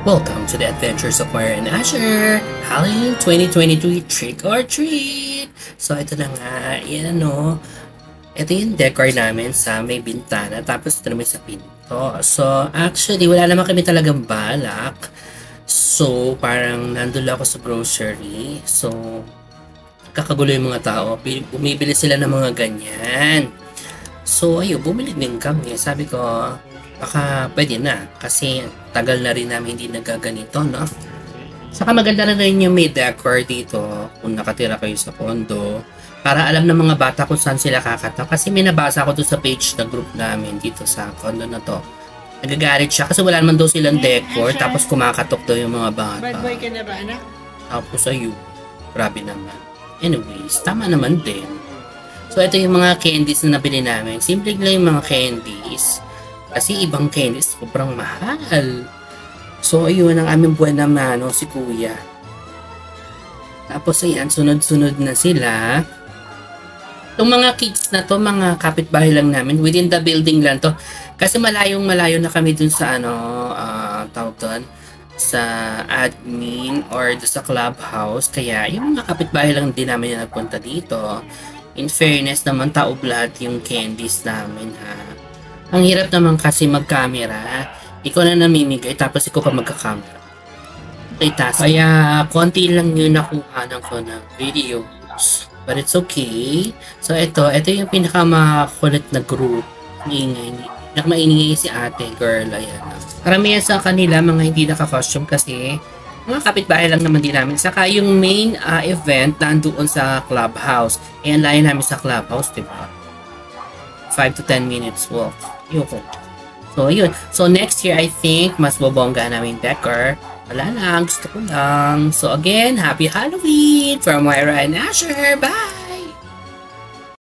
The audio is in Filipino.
Welcome to the Adventures of Myra and Asher! Halloween 2023 Trick or Treat! So ito na nga, yan ano, ito yung decor namin sa may bintana, tapos ito naman sa pinto. So actually, wala naman kami talagang balak. So parang nandun lang ako sa grocery. So kakagulo yung mga tao, bumibili sila ng mga ganyan. So ayun, bumili din kami. Sabi ko, baka pwede na kasi tagal na rin namin hindi nagaganito, no? Saka maganda na rin yung may decor dito kung nakatira kayo sa condo para alam ng mga bata kung saan sila kakataw. Kasi may nabasa ako doon sa page na group namin dito sa condo na to. Nagagalit siya kasi wala naman daw silang decor tapos kumakatok daw yung mga bata. Bad boy ka na ba, anak? Tapos ayun, grabe naman. Anyways, tama naman din. So ito yung mga candies na nabili namin. Simple lang yung mga candies. Kasi ibang candies, sobrang mahal. So, ayun ang aming buwan na mano, si Kuya. Tapos, ayan, sunod-sunod na sila. Itong mga kids na to, mga kapitbahay lang namin. Within the building lang to. Kasi malayong-malayo na kami dun sa, tawag doon, sa admin or sa clubhouse. Kaya, yung mga kapitbahay lang din namin na nagpunta dito. In fairness naman, taob lahat yung candies namin, ha. Ang hirap naman kasi mag-camera. Ikaw na namimigay tapos ikaw pa magka-camera. Kaya konti lang yung nakuhanan ko ng videos. But it's okay. So ito yung pinakamakulit na group. Pinakamaingay si ate girl. Ayan. Karamihan sa kanila mga hindi naka-costume kasi mga kapitbahay lang naman din namin. Saka yung main event nandoon sa clubhouse. Ayan, layo namin sa clubhouse, diba? 5 to 10 minutes walk. So, yun. So, next year, I think, mas bobongga namin decor. Wala lang. Gusto ko lang. So, again, happy Halloween from Myra and Asher. Bye!